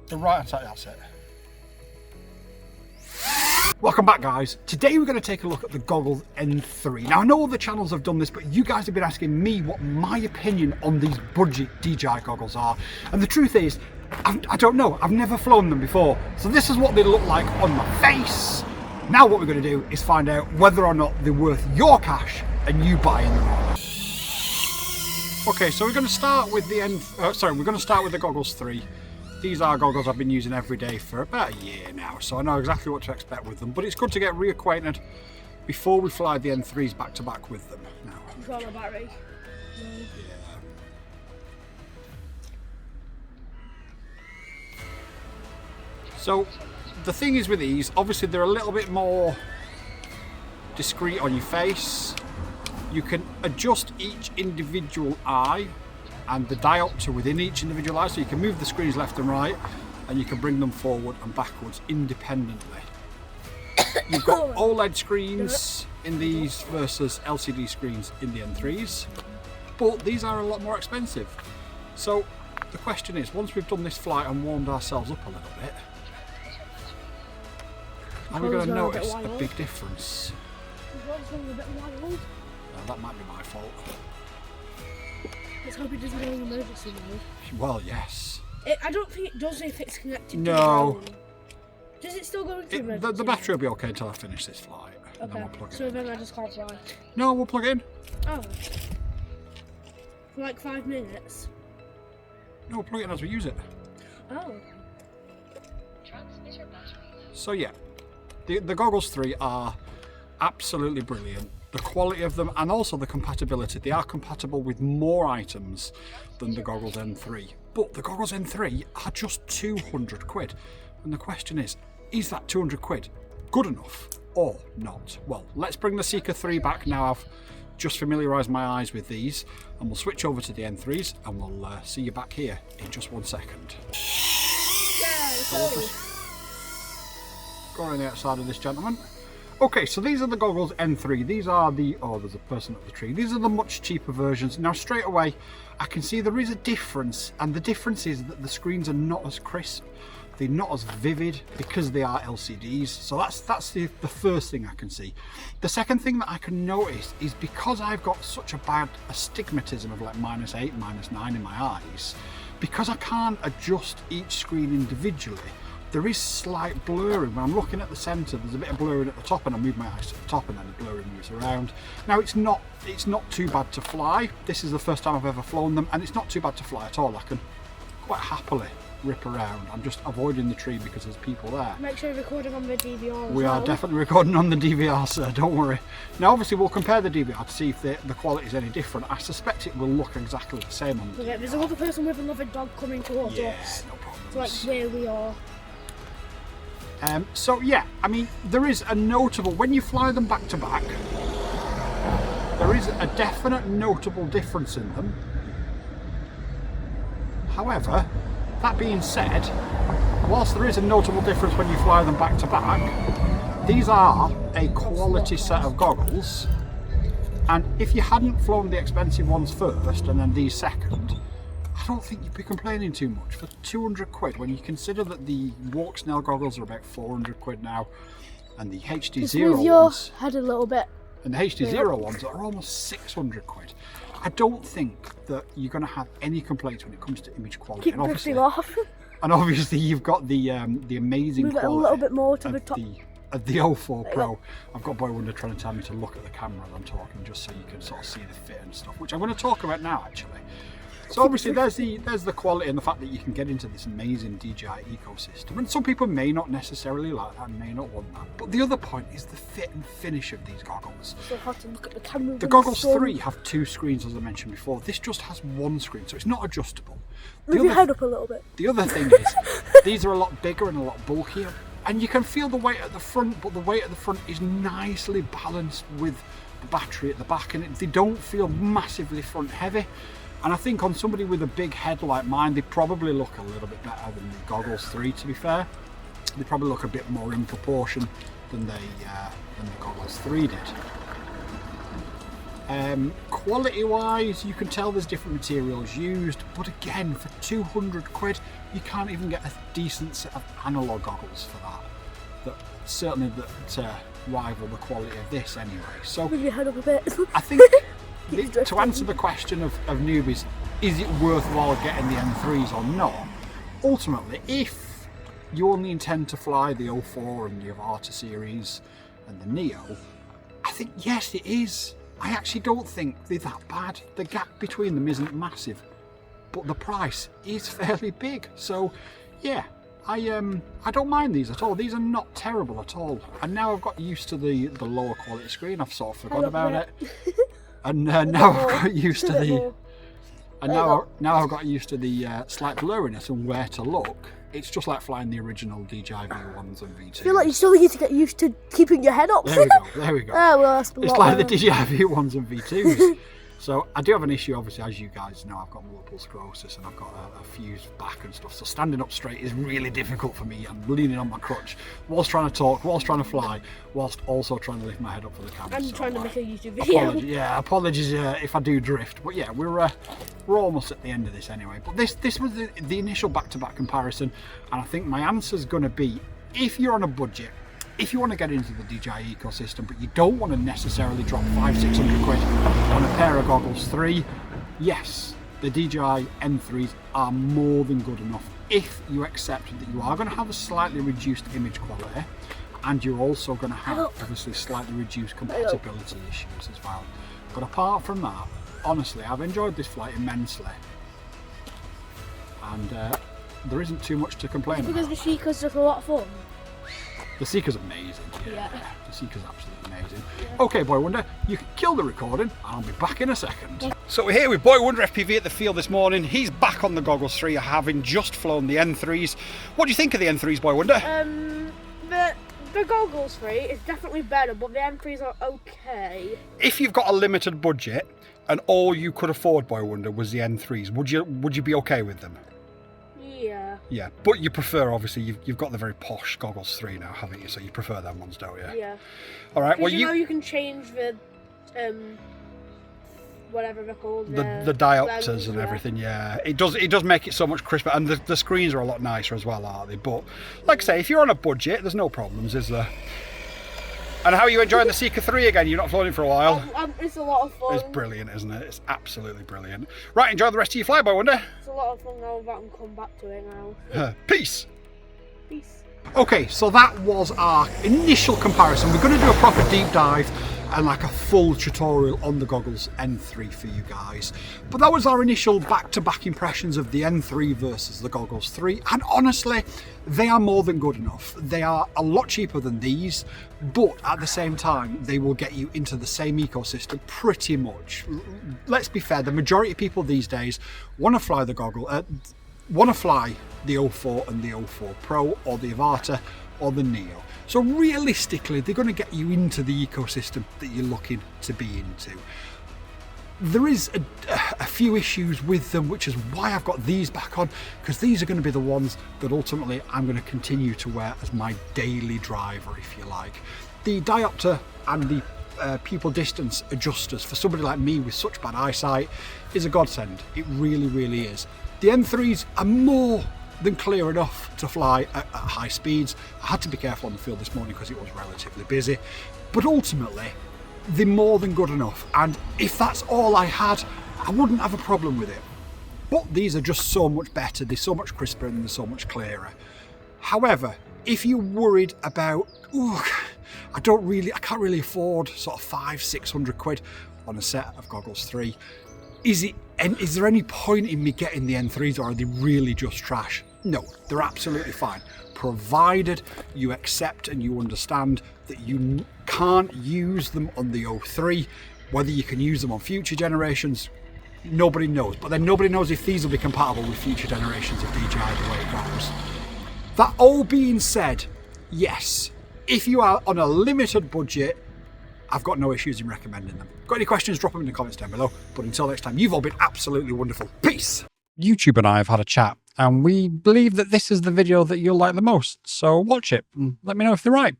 The right hand side, that's it. Welcome back, guys. Today we're going to take a look at the Goggles N3. Now I know other channels have done this, but you guys have been asking me what my opinion on these budget DJI goggles are. And the truth is, I don't know. I've never flown them before. So this is what they look like on my face. Now what we're going to do is find out whether or not they're worth your cash and you buying them. Okay, so we're going to start with the the Goggles 3. These are goggles I've been using every day for about a year now, so I know exactly what to expect with them. But it's good to get reacquainted before we fly the N3s back to back with them. Now, got my battery. Yeah. So the thing is with these, obviously they're a little bit more discreet on your face. You can adjust each individual eye and the diopter within each individual eye, so you can move the screens left and right, and you can bring them forward and backwards independently. You've got OLED screens in these versus LCD screens in the N3s, but these are a lot more expensive. So the question is, once we've done this flight and warmed ourselves up a little bit, are we going to notice a big difference? That might be my fault. Let's hope it doesn't go in emergency mode. Well, yes. I don't think it does if it's connected no. to the ground. Does it still go into emergency? The battery will be okay until I finish this flight. Okay, and then we'll plug it so in. then I just can't fly? No, we'll plug it in. Oh. For like 5 minutes? No, we'll plug it in as we use it. Oh. So yeah, the Goggles 3 are absolutely brilliant. The quality of them and also the compatibility. They are compatible with more items than the Goggles N3. But the Goggles N3 are just 200 quid. And the question is that 200 quid good enough or not? Well, let's bring the Seeker 3 back now. I've just familiarised my eyes with these, and we'll switch over to the N3s and we'll see you back here in just 1 second. Yeah, So we'll just go around the outside of this gentleman. Okay, so these are the Goggles N3. These are the, oh, there's a person up the tree. These are the much cheaper versions. Now, straight away, I can see there is a difference, and the difference is that the screens are not as crisp. They're not as vivid because they are LCDs. So that's the first thing I can see. The second thing that I can notice is because I've got such a bad astigmatism of like -8, -9 in my eyes, because I can't adjust each screen individually, there is slight blurring. When I'm looking at the centre, there's a bit of blurring at the top, and I move my eyes to the top and then the blurring moves around. Now it's not too bad to fly. This is the first time I've ever flown them, and it's not too bad to fly at all. I can quite happily rip around. I'm just avoiding the tree because there's people there. Make sure you're recording on the DVR as We well. are definitely recording on the DVR, sir, don't worry. Now obviously we'll compare the DVR to see if the quality is any different. I suspect it will look exactly the same on the DVR. There's another person with another dog coming towards Yeah, us. no problem. It's like where we are. So yeah, I mean, there is a notable, when you fly them back to back, there is a definite notable difference in them. However, that being said, whilst there is a notable difference when you fly them back to back, these are a quality set of goggles, and if you hadn't flown the expensive ones first and then these second, I don't think you'd be complaining too much for 200 quid when you consider that the Walk Snell goggles are about 400 quid now, and the HD Zero ones head a little bit. And the HD Zero ones are almost 600 quid. I don't think that you're going to have any complaints when it comes to image quality. Keep drifting off. And obviously you've got the amazing Move it quality a little bit more to the top. Of the O4 Pro. I've got Boywonder trying to tell me to look at the camera as I'm talking, just so you can sort of see the fit and stuff, which I'm going to talk about now actually. So obviously there's the quality and the fact that you can get into this amazing DJI ecosystem, and some people may not necessarily like that, may not want that. But the other point is the fit and finish of these goggles. So hard to look at the camera. The Goggles 3 have 2 screens, as I mentioned before. This just has 1 screen, so it's not adjustable. Move your head up a little bit. The other thing is, these are a lot bigger and a lot bulkier, and you can feel the weight at the front, but the weight at the front is nicely balanced with the battery at the back, and they don't feel massively front heavy. And I think on somebody with a big head like mine, they probably look a little bit better than the Goggles 3, to be fair. They probably look a bit more in proportion than the Goggles 3 did. Quality wise, you can tell there's different materials used, but again, for 200 quid, you can't even get a decent set of analog goggles for that. Certainly that rival the quality of this anyway. So Move your head up a bit. I think to answer the question of newbies, is it worthwhile getting the N3s or not? Ultimately, if you only intend to fly the O4 and the Avata series and the Neo, I think yes it is. I actually don't think they're that bad. The gap between them isn't massive, but the price is fairly big. So yeah, I don't mind these at all. These are not terrible at all. And now I've got used to the lower quality screen. I've sort of forgot about it. And now I've got used to the now I've got used to the slight blurriness and where to look. It's just like flying the original DJI V1s and V2s. I feel like you still need to get used to keeping your head up. There we go, there we go. Oh, well, that's it's like the DJI V1s and V2s. So I do have an issue, obviously, as you guys know. I've got multiple sclerosis and I've got a fused back and stuff. So standing up straight is really difficult for me. I'm leaning on my crutch whilst trying to talk, whilst trying to fly, whilst also trying to lift my head up for the camera. And trying to make a YouTube video. Apologies if I do drift. But yeah, we're almost at the end of this anyway. But this was the initial back-to-back comparison, and I think my answer is going to be, if you're on a budget, if you want to get into the DJI ecosystem, but you don't want to necessarily drop 500-600 quid on a pair of Goggles 3, yes, the DJI N3s are more than good enough if you accept that you are going to have a slightly reduced image quality, and you're also going to have obviously slightly reduced compatibility issues as well. But apart from that, honestly, I've enjoyed this flight immensely, and there isn't too much to complain about. Because the Seeker's just a lot of fun. The Seeker's amazing. Yeah. The Seeker's absolutely amazing. Okay, Boywonder, you can kill the recording and I'll be back in a second. So we're here with Boywonder FPV at the field this morning. He's back on the Goggles 3, having just flown the N3s. What do you think of the N3s, Boywonder? The Goggles 3 is definitely better, but the N3s are okay. If you've got a limited budget and all you could afford, Boywonder, was the N3s, would you be okay with them? Yeah. Yeah, but you prefer, obviously, you've got the very posh Goggles 3 now, haven't you? So you prefer them ones, don't you? Yeah. All right. Well, you know you can change the whatever they're called. The diopters and everything. Yeah, it does make it so much crisper, and the screens are a lot nicer as well, aren't they? But like I say, if you're on a budget, there's no problems, is there? And how are you enjoying the Seeker 3 again? You've not flown it for a while. It's a lot of fun. It's brilliant, isn't it? It's absolutely brilliant. Right, enjoy the rest of your flight, Boywonder. It's a lot of fun now that I can come back to it now. Peace. Peace. Okay, so that was our initial comparison. We're going to do a proper deep dive and like a full tutorial on the Goggles N3 for you guys. But that was our initial back-to-back impressions of the N3 versus the Goggles 3. And honestly, they are more than good enough. They are a lot cheaper than these, but at the same time, they will get you into the same ecosystem pretty much. Let's be fair, the majority of people these days want to fly the O4 and the O4 Pro, or the Avata or the Neo. So realistically, they're going to get you into the ecosystem that you're looking to be into. There is a few issues with them, which is why I've got these back on, because these are going to be the ones that ultimately I'm going to continue to wear as my daily driver, if you like. The diopter and the pupil distance adjusters for somebody like me with such bad eyesight is a godsend. It really, really is. The N3s are more than clear enough to fly at high speeds. I had to be careful on the field this morning because it was relatively busy, but ultimately they're more than good enough, and if that's all I had, I wouldn't have a problem with it. But these are just so much better, they're so much crisper and they're so much clearer. However, if you're worried about, I can't really afford sort of 500-600 quid on a set of Goggles 3, is there any point in me getting the N3s, or are they really just trash? No, they're absolutely fine, provided you accept and you understand that you can't use them on the O3. Whether you can use them on future generations, nobody knows. But then nobody knows if these will be compatible with future generations of DJI the way it goes. That all being said, yes, if you are on a limited budget, I've got no issues in recommending them. Got any questions, drop them in the comments down below. But until next time, you've all been absolutely wonderful. Peace! YouTube and I have had a chat, and we believe that this is the video that you'll like the most. So watch it and let me know if they're right.